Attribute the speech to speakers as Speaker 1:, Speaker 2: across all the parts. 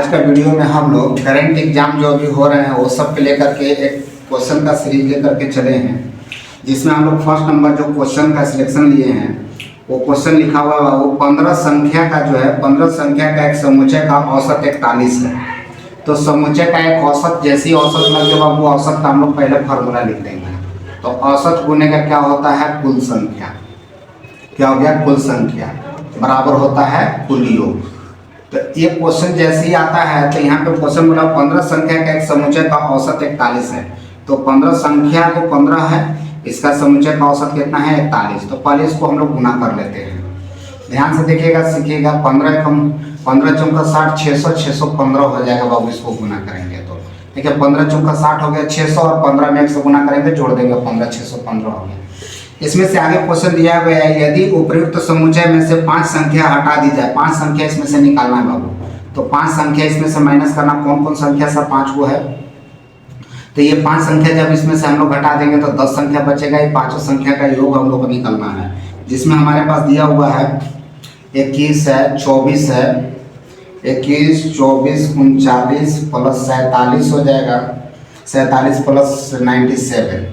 Speaker 1: आज का वीडियो में हम लोग करंट एग्जाम जो अभी हो रहे हैं वो सब के लेकर के एक क्वेश्चन का सीरीज लेकर के चले हैं, जिसमें हम लोग फर्स्ट नंबर जो क्वेश्चन का सिलेक्शन लिए हैं वो क्वेश्चन लिखा हुआ है वो 15 संख्या का जो है 15 संख्या का एक समुच्चय का औसत 41 है। तो समुच्चय का एक औसत जैसी औसत लग जाए वो औसत का हम लोग पहले फार्मूला लिख देंगे। तो औसत गुने का क्या होता है कुल संख्या, क्या हो गया कुल संख्या बराबर होता है कुल योग। तो ये क्वेश्चन जैसे ही आता है तो यहाँ पे क्वेश्चन बोला 15 संख्या का एक समुच्चय का औसत 41 है। तो 15 संख्या तो 15 है, इसका समुच्चय का औसत कितना है 41। तो पहले इसको हम लोग गुना कर लेते हैं, ध्यान से देखिएगा सीखिएगा। 15 चौका 60, 600 615 हो जाएगा बाबू, इसको गुना करेंगे तो ठीक है। 15 चौका 60 हो गया 600 और 15 में 1 से गुना करेंगे जोड़ देंगे 15 615 हो गया। इसमें से आगे क्वेश्चन दिया गया है यदि उपर्युक्त समुच्चय में से 5 संख्या हटा दी जाए, 5 संख्या इसमें से निकालना है बाबू। तो 5 संख्या इसमें से माइनस करना, कौन कौन संख्या सर 5 को है। तो ये 5 संख्या जब इसमें से हम लोग हटा देंगे तो 10 संख्या बचेगा। ये पांचों संख्या का योग हम लोग को निकालना है, जिसमें हमारे पास दिया हुआ है 21 है, 24 है, 21 24 39 प्लस 47 हो जाएगा, 47 प्लस 97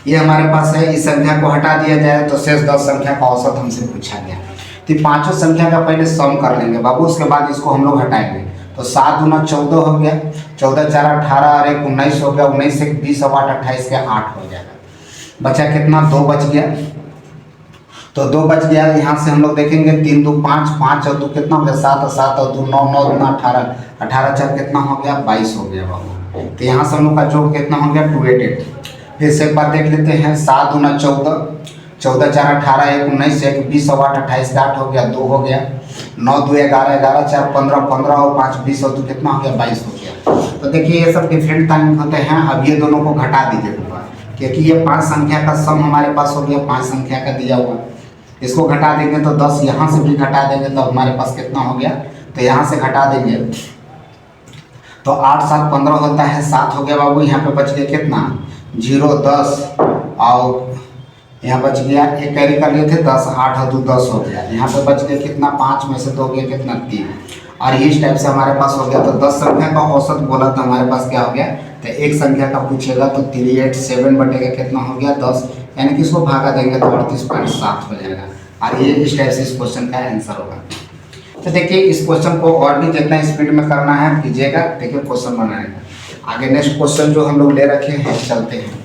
Speaker 1: ये हमारे पास है। इस संख्या को हटा दिया जाए तो शेष 10 संख्या का औसत हमसे पूछा गया। तो पांचों संख्या का पहले सम कर लेंगे बाबू, उसके बाद इसको हम लोग हटाएंगे। तो 7 दूना 14 हो गया, 14 4 18 और 1 19 हो गया, 19 से 20 और 8 28 के 8 हो जाएगा। बचा कितना 2 बच गया। तो 2 बच गया, यहाँ से हम लोग देखेंगे 3 2 5, 5 और 2 कितना हो गया 7 और 7 और 2 9, 9 दूना 18, 18 4 कितना हो गया 22 हो गया बाबू। तो यहाँ से हम लोग का जोड़ कितना हो गया 288। फिर से एक बार देख लेते हैं, 7 दूना 14, 14 4 18, 1 19, 1 20 और 8 28 का 8 हो गया, 2 हो गया, 9 2 11, 11 4 15, 15 और 5 20 और 2 कितना हो गया 22 हो गया। तो देखिए ये सब डिफरेंट टाइम होते हैं। अब ये दोनों को घटा दीजिए पूरा, क्योंकि ये 5 संख्या का सम हमारे पास हो गया, 5 संख्या का दिया हुआ, इसको घटा देंगे तो 10 यहाँ से भी घटा देंगे तो हमारे पास कितना हो गया। तो यहाँ से घटा देंगे तो 8 7 15 होता है, 7 हो गया बाबू। यहाँ पे बच गया कितना 0 10 और यहाँ बच गया एक कैरी कर लिए थे 10, 8 और 2 10 हो गया। यहाँ पे बच गया कितना 5 में से 2 गया कितना 3, और इस टाइप से हमारे पास हो गया। तो 10 संख्या का औसत बोला तो हमारे पास क्या हो गया। तो एक संख्या का पूछेगा तो 387 बटेगा कितना हो गया 10, यानी कि इसको भागा देंगे तो 38.7 हो जाएगा। और ये इस टाइप से इस क्वेश्चन का आंसर होगा। तो देखिए इस क्वेश्चन को और भी जितना स्पीड में करना है कीजिएगा, देखिए क्वेश्चन बनाने का। आगे नेक्स्ट क्वेश्चन जो हम लोग ले रखे हैं चलते हैं।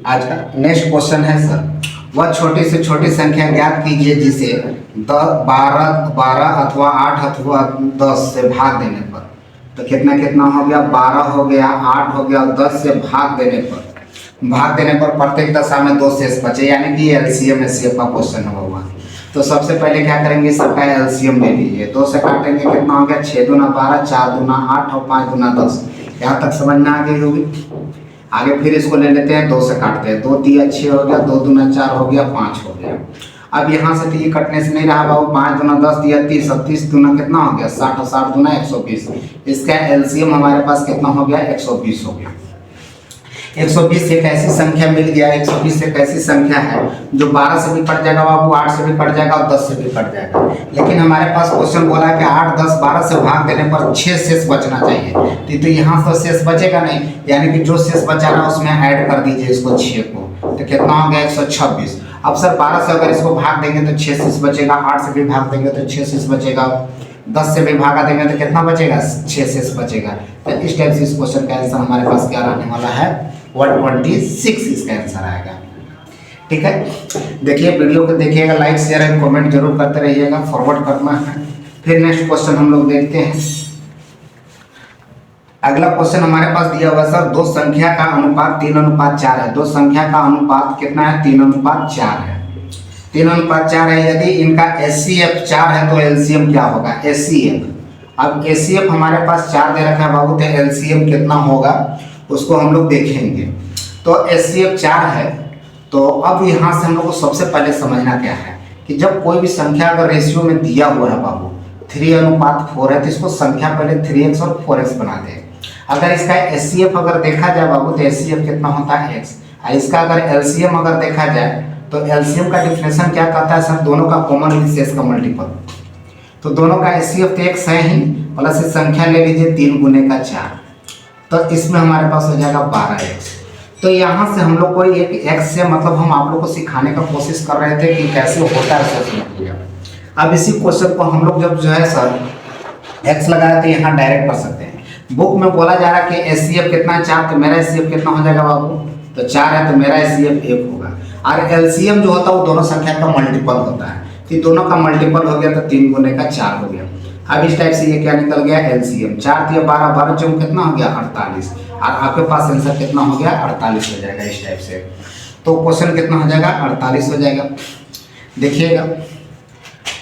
Speaker 1: आज का नेक्स्ट क्वेश्चन है सर, वह छोटी से छोटी संख्या ज्ञात कीजिए जिसे 12 अथवा 8 अथवा 10 से भाग देने पर। तो कितना कितना हो गया 12 हो गया, 8 हो गया, 10 से भाग देने पर प्रत्येक दशा में 2 शेष बचे, यानी कि एलसीएम एचसीएफ का क्वेश्चन होगा। तो सबसे पहले क्या करेंगे सबका एलसीएम ले लीजिए। 2 से काटेंगे कितना हो गया 6 दूना 12, 4 दूना 8 और 5 दूना 10। यहाँ तक समझ में आ गई होगी। आगे फिर इसको ले लेते हैं, 2 से काटते हैं, 2 3 6 हो गया, 2 दूना 4 हो गया, 5 हो गया। अब यहाँ से तो ये कटने से नहीं रहा बाबू, 5 दूना 10 दिया 30 और 30 दूना कितना हो गया 60 और 60 दूना 120। इसका एलसीएम हमारे पास कितना हो गया 120 हो गया। 120 एक ऐसी संख्या मिल गया, 120 एक ऐसी संख्या है जो 12 से भी कट जाएगा बाबू, 8 से भी कट जाएगा और 10 से भी कट जाएगा। लेकिन हमारे पास क्वेश्चन बोला है कि 8 10 12 से भाग देने पर 6 शेष बचना चाहिए। तो यहाँ तो शेष बचेगा नहीं, यानी कि जो शेष बचा रहा है उसमें ऐड कर दीजिए इसको 6 को। तो कितना हो गया 126। अब सर 12 से अगर इसको भाग देंगे तो 6 शेष बचेगा, 8 से भी भाग देंगे तो 6 शेष बचेगा, 10 से भी भागा देंगे तो कितना बचेगा 6 शेष बचेगा। तो इस टाइप से इस क्वेश्चन का आंसर हमारे पास क्या रहने वाला है 126 इसका आंसर आएगा। ठीक है, देखिए वीडियो को देखिएगा, लाइक शेयर एंड कमेंट जरूर करते रहिएगा, फॉरवर्ड करना है। फिर नेक्स्ट क्वेश्चन हम लोग देखते हैं। अगला क्वेश्चन हमारे पास दिया हुआ सर 2 संख्या का अनुपात 3:4 है। 2 संख्या का अनुपात कितना है 3:4 है। 3:4 है, यदि इनका एचसीएफ 4 है तो एलसीएम क्या होगा एचसीएफ। अब एचसीएफ हमारे पास 4 दे रखा है बाबू, तो एलसीएम कितना होगा उसको हम लोग देखेंगे। तो एचसीएफ 4 है, तो अब यहाँ से हम लोग को सबसे पहले समझना क्या है कि जब कोई भी संख्या अगर रेशियो में दिया हुआ है बाबू 3:4 है तो इसको संख्या पहले 3x और 4x बनाते हैं। अगर इसका एचसीएफ अगर देखा जाए बाबू तो एचसीएफ कितना होता है x, और इसका अगर एलसीएम अगर देखा जाए तो एलसीएम का डिफिनेशन क्या कहता है सर, दोनों का कॉमन विद शेष का मल्टीपल। तो दोनों का एचसीएफ तो एक्स है ही, प्लस इस संख्या ले लीजिए 3 गुने का 4, तो इसमें हमारे पास हो जाएगा 12x। तो यहाँ से हम लोग को एक x से मतलब हम आप लोग को सिखाने का कोशिश कर रहे थे कि कैसे होता है सर समझिए। अब इसी क्वेश्चन को हम लोग जब जो है सर x लगाए तो यहाँ डायरेक्ट कर सकते हैं। बुक में बोला जा रहा है कि एचसीएफ कितना है 4, तो मेरा एचसीएफ कितना हो जाएगा बाबू, तो 4 है तो मेरा एचसीएफ 1 होगा। और एलसीएम जो होता है वो दोनों संख्या का मल्टीपल होता है, तो दोनों का मल्टीपल हो गया तो 3 गुने का 4 हो गया। अब इस टाइप से ये क्या निकल गया एलसीएम, 4 दिया 12, 12 चौक कितना हो गया 48, और आपके पास आंसर कितना हो गया 48 हो जाएगा इस टाइप से। तो क्वेश्चन कितना हो जाएगा 48 हो जाएगा। देखिएगा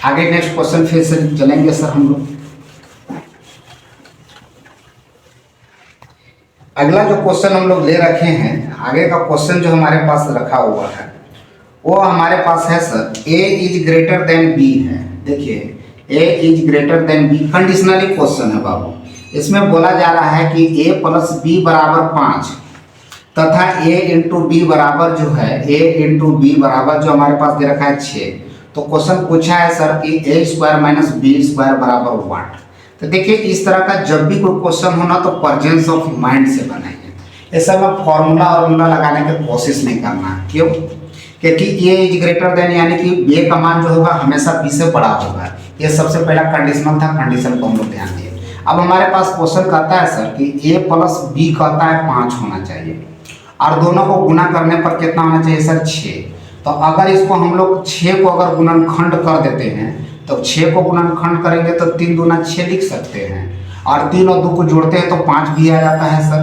Speaker 1: आगे नेक्स्ट क्वेश्चन फिर से चलेंगे सर हम लोग। अगला जो क्वेश्चन हम लोग ले रखे हैं, आगे का क्वेश्चन जो हमारे पास रखा हुआ है वो हमारे पास है sir a is greater than b है। देखिए a is greater than b conditionally question है बाबू। इसमें बोला जा रहा है कि a प्लस बी बराबर 5 तथा a इंटू बी बराबर जो है a इंटू बी बराबर जो हमारे पास दे रखा है 6। तो क्वेश्चन पूछा है सर कि a square minus B square बराबर व्हाट। तो देखिए इस तरह का जब भी कोई क्वेश्चन होना तो प्रेजेंस ऑफ माइंड से बनाइए। इस समय फॉर्मूला लगाने की कोशिश नहीं करना। क्यों? क्योंकि ए इज ग्रेटर देन यानी कि ए का मान जो होगा हमेशा बी से बड़ा होगा। ये सबसे पहला कंडीशनल था, कंडीशन को हम लोग ध्यान दिए। अब हमारे पास क्वेश्चन कहता है सर कि ए प्लस बी कहता है 5 होना चाहिए और दोनों को गुना करने पर कितना होना चाहिए सर 6। तो अगर इसको हम लोग 6 को अगर गुणनखंड कर देते हैं तो 6 को गुणनखंड करेंगे तो 3 दूना 6 लिख सकते हैं, और 3 और 2 को जोड़ते हैं तो 5 भी आ जाता है सर।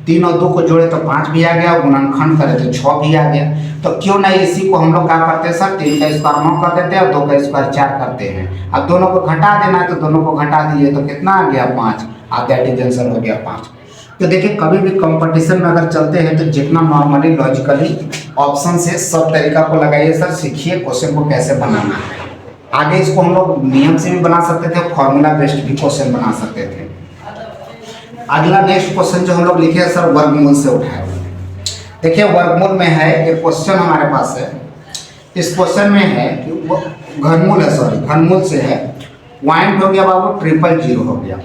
Speaker 1: 3 और 2 को जोड़े तो 5 भी आ गया, गुणनखंड करे तो 6 भी आ गया। तो क्यों नहीं इसी को हम लोग क्या करते हैं सर 3 का स्क्वायर 9 कर देते हैं और 2 का स्क्वायर 4 करते हैं। अब दोनों को घटा देना है तो दोनों को घटा दिए तो कितना आ गया 5, अब दैट इज आंसर हो गया 5। तो देखिए कभी भी कंपटीशन में अगर चलते हैं तो जितना नॉर्मली लॉजिकली ऑप्शन से सब तरीका को लगाइए सर, सीखिए क्वेश्चन को कैसे बनाना है। आगे इसको हम लोग नियम से भी बना सकते थे, फॉर्मूला बेस्ड भी क्वेश्चन बना सकते थे। अगला नेक्स्ट क्वेश्चन जो हम लोग लिखे हैं सर वर्गमूल से उठाए हुए। देखिए वर्गमूल में है एक क्वेश्चन हमारे पास है। इस क्वेश्चन में है कि घनमूल है, सॉरी घनमूल से है। पॉइंट हो गया बाबू 000 हो गया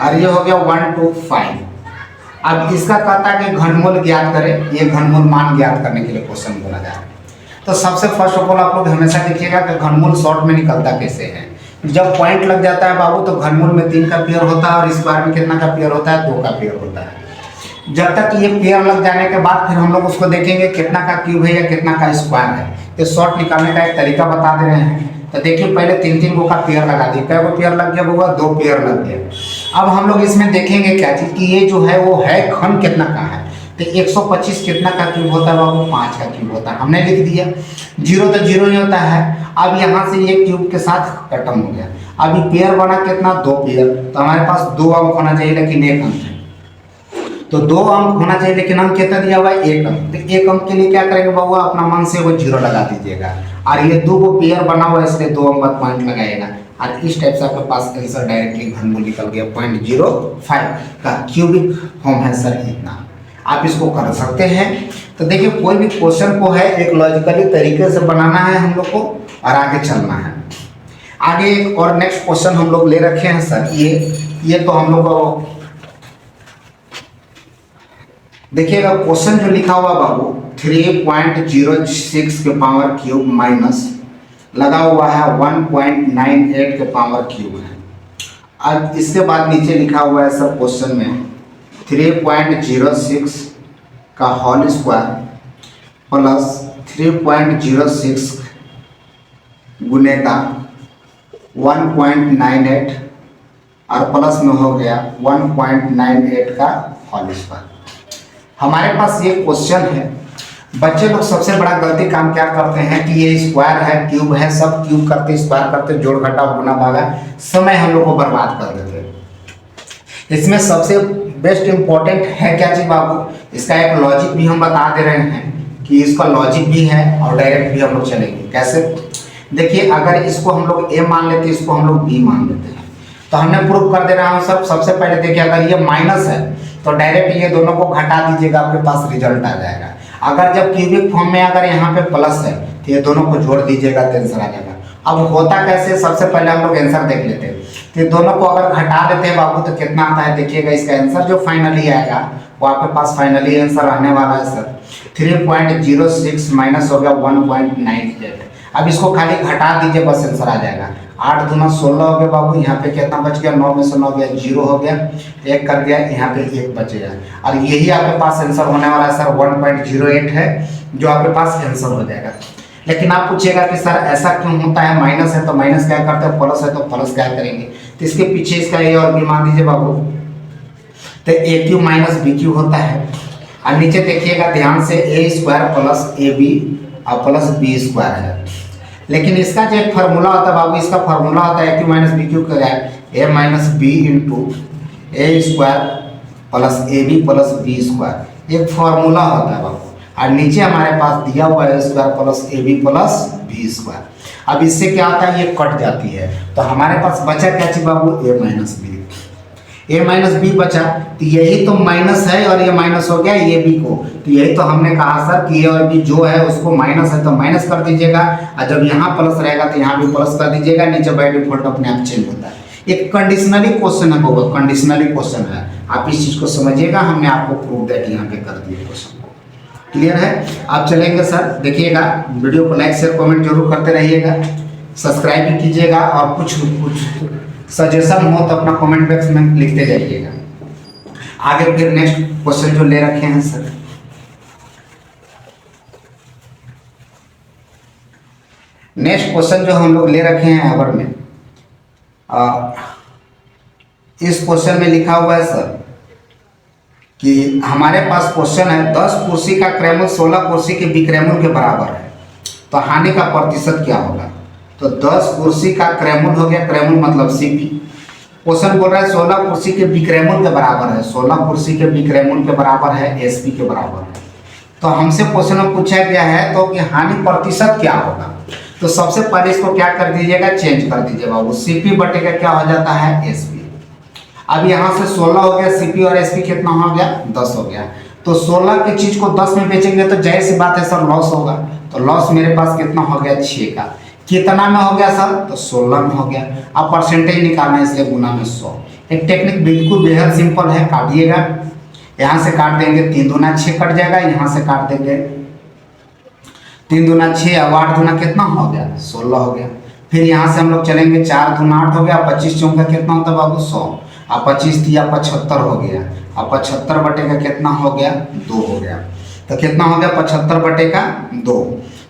Speaker 1: और ये हो गया 1 to 5। अब इसका कहता है कि घनमूल ज्ञात करें, ये घनमूल मान ज्ञात करने के लिए क्वेश्चन बोला जा रहा है। तो सबसे फर्स्ट ऑफ ऑल आप लोग हमेशा देखिएगा कि घनमूल शॉर्ट में निकलता कैसे है। जब पॉइंट लग जाता है बाबू तो घनमूल में 3 का पेयर होता है और स्क्वायर में कितना का पेयर होता है 2 का पेयर होता है। जब तक ये पेयर लग जाने के बाद फिर हम लोग उसको देखेंगे कितना का क्यूब है या कितना का स्क्वायर है। तो शॉर्ट निकालने का एक तरीका बता दे रहे हैं। तो देखिए पहले 3-3 गो का पेयर लगा दिए, कै गो पेयर लग गया होगा 2 पेयर लग गया। अब हम लोग इसमें देखेंगे क्या चीज कि ये जो है वो है घन कितना का है। तो 125 कितना का क्यूब होता है बाबू 5 का क्यूब होता है, हमने लिख दिया। 0 तो 0 ही होता है। अब यहाँ से ये क्यूब के साथ खत्म हो गया। अभी पेयर बना कितना 2 पेयर, तो हमारे पास 2 अंक होना चाहिए लेकिन 1 अंक है। तो 2 अंक होना चाहिए लेकिन अंक कितना दिया हुआ है 1 अंक। तो 1 अंक के लिए क्या करेंगे बाबू अपना मन से वो 0 लगा दीजिएगा और ये 2 को पेयर बना हुआ है इसलिए 2 अंक बाद पॉइंट लगाएगा और इस टाइप से आपके पास आंसर डायरेक्टली घनमूल निकल गया 0.05 का क्यूबिक फॉर्म है सर इतना। आप इसको कर सकते हैं। तो देखिए कोई भी क्वेश्चन को है एक लॉजिकली तरीके से बनाना है हम लोग को और आगे चलना है। आगे एक और नेक्स्ट क्वेश्चन हम लोग ले रखे हैं सर ये तो हम लोग को देखिएगा क्वेश्चन जो लिखा हुआ बाबू 3.06 के पावर क्यूब माइनस लगा हुआ है 1.98 के पावर क्यूब है। अब इसके बाद नीचे लिखा हुआ है सर क्वेश्चन में 3.06 का होल स्क्वायर प्लस 3.06 गुने का 1.98 और प्लस में हो गया 1.98 का होल स्क्वायर। हमारे पास ये क्वेश्चन है। बच्चे लोग सबसे बड़ा गलती काम क्या करते हैं कि ये स्क्वायर है क्यूब है सब क्यूब करते स्क्वायर करते जोड़ घटाव गुना भागा समय हम लोग को बर्बाद कर देते हैं। इसमें सबसे बेस्ट इंपॉर्टेंट है क्या चीज बाबू, इसका एक लॉजिक भी हम बता दे रहे हैं कि इसका लॉजिक भी है और डायरेक्ट भी हम लोग चलेंगे। कैसे देखिए अगर इसको हम लोग ए मान लेते हैं इसको हम लोग बी मान लेते हैं तो हमने प्रूव कर दे रहा हूँ सब। सबसे पहले देखिए अगर ये माइनस है तो डायरेक्ट ये दोनों को घटा दीजिएगा आपके पास रिजल्ट आ जाएगा। अगर जब क्यूबिक फॉर्म में अगर यहाँ पे प्लस है तो ये दोनों को जोड़ दीजिएगा तो आंसर आ जाएगा। अब होता कैसे, सबसे पहले हम लोग आंसर देख लेते हैं। तो ये दोनों को अगर घटा देते हैं बाबू तो कितना आता है, देखिएगा इसका आंसर जो फाइनली आएगा वो आपके पास फाइनली आंसर आने वाला है सर 3.06 माइनस हो गया 1.98। अब इसको खाली घटा दीजिए बस आंसर आ जाएगा। 8 दूना 16 हो गया बाबू, यहाँ पे कितना बच गया, 9 में से 9 गया 0 हो गया, 1 कर दिया, यहाँ पे 1 बचेगा और यही आपके पास आंसर होने वाला है सर 1.08 है जो आपके पास आंसर हो जाएगा। लेकिन आप पूछेगा कि सर ऐसा क्यों होता है, माइनस है तो माइनस क्या करते हैं, प्लस है तो प्लस क्या करेंगे। तो इसके पीछे इसका ए और बी मान दीजिए बाबू, तो ए क्यू माइनस बी क्यू होता है। और नीचे देखिएगा ध्यान से ए स्क्वायर प्लस ए बी और प्लस बी स्क्वायर है। लेकिन इसका जो एक फार्मूला होता है बाबू, इसका फार्मूला होता है A cube minus B cube का है A minus B into A square plus A B plus B square, एक फार्मूला होता है बाबू। और नीचे हमारे पास दिया हुआ है square plus A B plus B square. अब इससे क्या होता है, ये कट जाती है तो हमारे पास बचा क्या चीज बाबू, ए माइनस बी। ए माइनस बी बचा तो यही तो माइनस है और ये माइनस हो गया ये बी को, तो यही तो हमने कहा सर कि ए और बी जो है उसको माइनस है तो माइनस कर दीजिएगा और जब यहाँ प्लस रहेगा तो यहाँ भी प्लस कर दीजिएगा। नीचे बाय डिफॉल्ट अपने आप चेंज होता है। एक कंडीशनली क्वेश्चन है बाबू, कंडीशनली क्वेश्चन है, आप इस चीज को समझिएगा। हमने आपको प्रूफ दैट यहाँ पे कर दिया क्वेश्चन। क्लियर है, आप चलेंगे सर, देखिएगा वीडियो को लाइक शेयर कमेंट जरूर करते रहिएगा, सब्सक्राइब भी कीजिएगा और कुछ सजेशन हो तो अपना कमेंट बॉक्स में लिखते जाइएगा। आगे फिर नेक्स्ट क्वेश्चन जो ले रखे हैं सर, नेक्स्ट क्वेश्चन जो हम लोग ले रखे हैं अवर में, इस क्वेश्चन में लिखा हुआ है सर कि हमारे पास क्वेश्चन है 10 कुर्सी का क्रैमूल 16 कुर्सी के विक्रैमूल के बराबर है तो हानि का प्रतिशत क्या होगा। तो 10 कुर्सी का क्रैमूल हो गया, क्रैमूल मतलब सीपी। क्वेश्चन बोल रहा है 16 कुर्सी के विक्रैमूल के बराबर है, 16 कुर्सी के विक्रैमूल के बराबर है, एसपी के बराबर है। तो हमसे क्वेश्चन में पूछा गया है तो कि हानि प्रतिशत क्या होगा। तो सबसे पहले इसको क्या कर दीजिएगा, चेंज कर दीजिएगा बाबू, सीपी बटे का क्या हो जाता है एसपी। अब यहाँ से 16 हो गया, सीपी और एसपी कितना हो गया 10 हो गया। तो 16 की चीज को 10 में बेचेंगे तो जाहिर सी बात है सर लॉस होगा, तो लॉस मेरे पास कितना हो गया 6 का। कितना में हो गया सर, तो 16 में हो गया। अब परसेंटेज निकालना है इसलिए गुना में 100। एक टेक्निक बिल्कुल बेहद सिंपल है, काटिएगा, यहाँ से काट देंगे 3 दूना 6 कट जाएगा, यहाँ से काट देंगे 3 दूना 6 और 8 दूना कितना हो गया 16 हो गया। फिर यहाँ से हम लोग चलेंगे 4 दूना 8 हो गया, 25 चौका कितना होता है बाबू 100 और 25 दिया 75 हो गया और 75 बटे का कितना हो गया 2 हो गया। तो कितना हो गया 75 बटे का 2।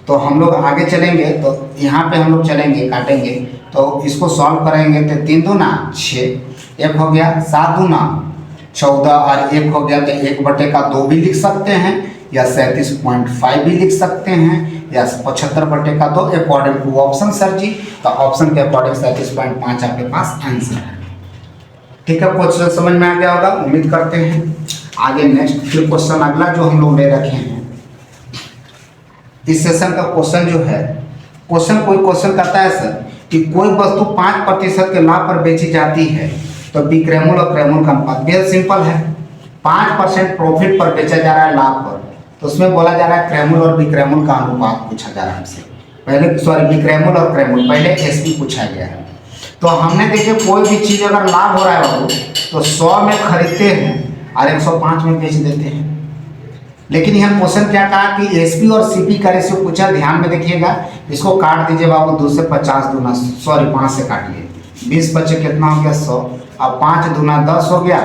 Speaker 1: तो हम लोग आगे चलेंगे तो यहाँ पे हम लोग चलेंगे काटेंगे तो इसको सॉल्व करेंगे तो 3 दूना 6, 1 हो गया, 7 दूना 14 और 1 हो गया। तो 1 बटे का 2 भी लिख सकते हैं या 37.5 भी लिख सकते हैं या 75 बटे का 2 अकॉर्डिंग टू ऑप्शन सर जी। तो ऑप्शन के अकॉर्डिंग 37.5 आपके पास आंसर है। ठीक है, क्वेश्चन समझ में आ गया होगा, उम्मीद करते हैं। आगे नेक्स्ट फिर क्वेश्चन अगला जो हम लोग ले रखे हैं इस सेशन का क्वेश्चन जो है, क्वेश्चन कोई क्वेश्चन करता है सर कि कोई वस्तु 5% के लाभ पर बेची जाती है तो विक्रैमूल और क्रैमूल का अनुपात। बेहद सिंपल है, 5% प्रॉफिट पर बेचा जा रहा है लाभ पर, तो उसमें बोला जा रहा है क्रैमूल और विक्रैमूल का अनुपात पूछा जा रहा है हमसे। पहले सॉरी विक्रैमूल और क्रैमूल, पहले एसपी पूछा गया है। तो हमने देखे कोई भी चीज़ अगर लाभ हो रहा है बाबू तो 100 में खरीदते हैं और 105 में बेच देते हैं। लेकिन यहाँ क्वेश्चन क्या कहा कि एसपी और सीपी का रेशियो पूछा, ध्यान में देखिएगा। इसको काट दीजिए बाबू, 2 से 50 दूना, सॉरी 5 से काटिए, 20 बचे कितना हो गया 100। अब 5 दूना 10 हो गया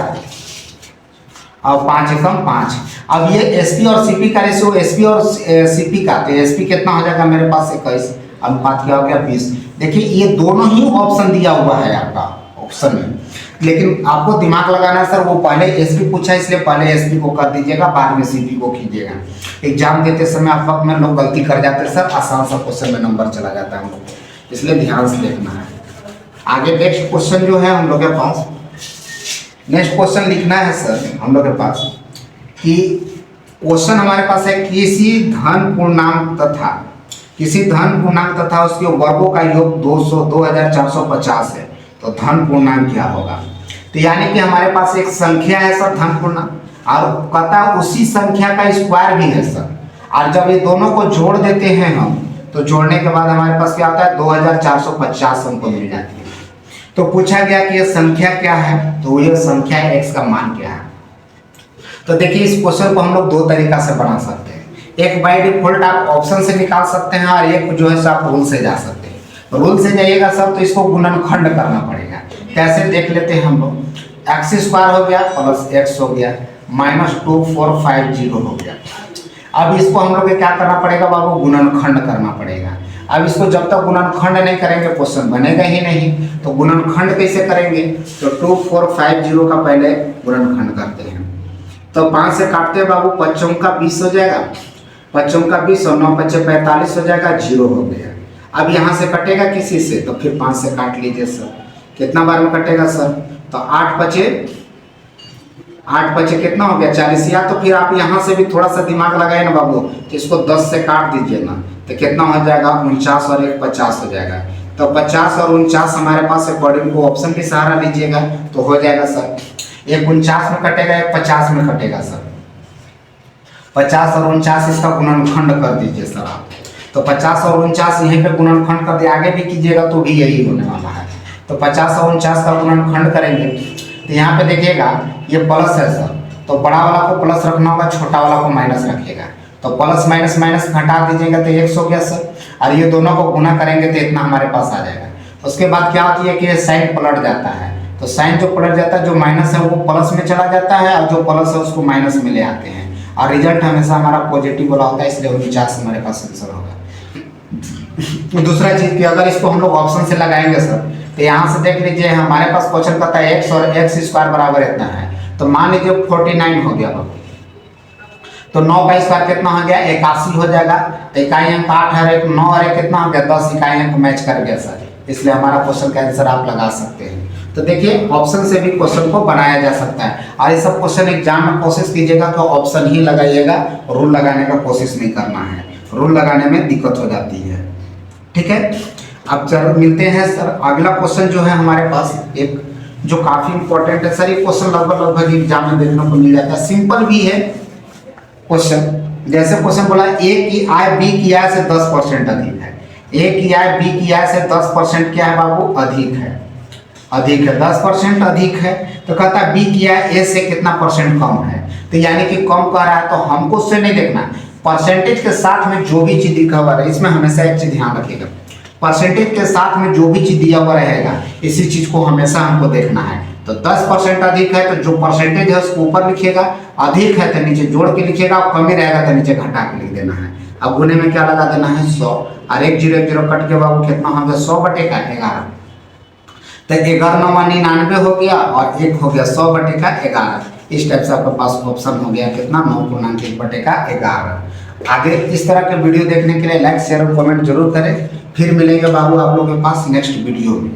Speaker 1: और 5 एकम 5। अब ये एसपी और सीपी का रेशियो, एसपी और सीपी का, तो एसपी कितना हो जाएगा मेरे पास 21, अनुपात क्या हो गया 20। देखिए ये दोनों ही ऑप्शन दिया हुआ है आपका ऑप्शन में, लेकिन आपको दिमाग लगाना है सर। वो पहले एसपी पूछा इसलिए पहले एसपी को कर दीजिएगा, बाद में सीपी को कीजिएगा। एग्जाम देते समय आप वक्त में लोग गलती कर जाते हैं सर, आसान सा क्वेश्चन में नंबर चला जाता है हम लोग, इसलिए ध्यान से देखना है। आगे नेक्स्ट क्वेश्चन जो है हम लोग के पास, नेक्स्ट क्वेश्चन लिखना है सर हम लोग के पास कि क्वेश्चन हमारे पास है किसी धन पूर्णांक तथा उसके वर्गों का योग 2450 है तो धन पूर्णांक क्या होगा। तो यानी कि हमारे पास एक संख्या है सर धन पूर्णांक, और कहता उसी संख्या का स्क्वायर भी है सर। और जब ये दोनों को जोड़ देते हैं हम, तो जोड़ने के बाद हमारे पास क्या आता है 2450 हमको मिल जाती है। तो पूछा गया कि ये संख्या क्या है, तो ये संख्या x का मान क्या है। तो देखिए इस क्वेश्चन को हम लोग दो तरीका से बना सकते हैं। एक बाय डिफॉल्ट आप ऑप्शन से निकाल सकते हैं और एक जो है आप रूल से जा सकते हैं। रूल से जाइएगा सर तो इसको गुणनखंड करना पड़ेगा। कैसे देख लेते हैं हम लोग। एक्स स्क्वायर हो गया प्लस एक्स हो गया माइनस 2450 हो गया। अब इसको हम लोग क्या करना पड़ेगा बाबू, गुणनखंड करना पड़ेगा। अब इसको जब तक गुणनखंड नहीं करेंगे क्वेश्चन बनेगा ही नहीं। तो गुणनखंड कैसे करेंगे, तो 2450 का पहले गुणनखंड करते हैं। तो 5 से काटते हैं बाबू, 5 का 20 हो जाएगा, 5 का 20 और 9 5 45 हो जाएगा, 0 हो गया। अब यहाँ से कटेगा किसी से, तो फिर 5 से काट लीजिए सर। कितना बार में कटेगा सर, तो 8 5 कितना हो गया 40। या तो फिर आप यहाँ से भी थोड़ा सा दिमाग लगाए ना बाबू, तो इसको 10 से काट दीजिए ना, तो कितना हो जाएगा 49 और 1 50 हो जाएगा। तो 50 और 49 हमारे पास अकॉर्डिंग को ऑप्शन की सहारा लीजिएगा तो हो जाएगा सर। एक 49 में कटेगा, एक 50 में कटेगा सर। 50 और 49 इसका गुणनखंड कर दीजिए सर आप। तो 50 और 49 यहीं पे गुणनखंड कर दिए, आगे भी कीजिएगा तो भी यही होने वाला है। तो 50 और 49 का गुणनखंड करेंगे तो यहाँ पे देखिएगा ये प्लस है सर, तो बड़ा वाला को प्लस रखना होगा, छोटा वाला को माइनस रखिएगा। तो प्लस माइनस माइनस घटा दीजिएगा तो 1 हो गया सर। और ये दोनों को गुना करेंगे तो इतना हमारे पास आ जाएगा। उसके बाद क्या होती है कि ये साइन पलट जाता है। तो साइन जो पलट जाता है, जो माइनस है वो प्लस में चला जाता है और जो प्लस है उसको माइनस में ले आते हैं। और रिजल्ट हमेशा हमारा पॉजिटिव वाला होता है, इसलिए 49 हमारे पास आंसर होगा। दूसरा चीज कि अगर इसको हम लोग ऑप्शन से लगाएंगे सर, तो यहाँ से देख लीजिए हमारे पास क्वेश्चन कहता है x और x स्क्वायर बराबर इतना है। तो मान लीजिए 49 हो गया बाबू, तो 9 का स्क्वायर कितना हो गया 81 हो जाएगा। तो इकाई अंक 8 है, 9 और 1 कितना हो गया 10, इकाई अंक मैच कर गया सर। इसलिए हमारा क्वेश्चन का आंसर आप लगा सकते हैं। तो देखिए ऑप्शन से भी क्वेश्चन को बनाया जा सकता है। और ये सब क्वेश्चन एग्जाम में कोशिश कीजिएगा कि ऑप्शन ही लगाइएगा, रूल लगाने का कोशिश नहीं करना है। रूल लगाने में दिक्कत हो जाती है। ठीक है, अब चलो मिलते हैं सर। अगला क्वेश्चन जो है हमारे पास एक जो काफी इंपॉर्टेंट है सर। ये क्वेश्चन लगभग एग्जाम में देखने को मिल जाता है, सिंपल भी है क्वेश्चन। जैसे क्वेश्चन बोला ए की आय बी की आय से 10% अधिक है। ए की आय बी की आय से 10% क्या है बाबू, अधिक है। अधिक है 10% अधिक है। तो कहता है बी की आय ए से कितना परसेंट कम है। तो यानी कि कम कर रहा है, तो हमको उससे नहीं देखना, परसेंटेज के साथ में जो भी चीज लिखा हुआ है, इसमें हमेशा एक चीज ध्यान रखिएगा, परसेंटेज के साथ में जो भी चीज दिया हुआ रहेगा इसी चीज को हमेशा हमको देखना है। तो 10% अधिक है तो जो परसेंटेज है उसको ऊपर लिखिएगा, अधिक है तो नीचे जोड़ के लिखिएगा, और कमी रहेगा तो नीचे घटा के लिख देना है। अब गुने में क्या लगा देना है 100, और 1 0 1 0 कट के बाबू कितना हो गया 100/11। तो 11 9 99 हो गया और 1 हो गया 100/11। इस टाइप से आपके पास ऑप्शन हो गया कितना 9.1/11। आगे इस तरह के वीडियो देखने के लिए लाइक शेयर और कमेंट जरूर करें। फिर मिलेंगे बाबू आप लोगों के पास नेक्स्ट वीडियो में।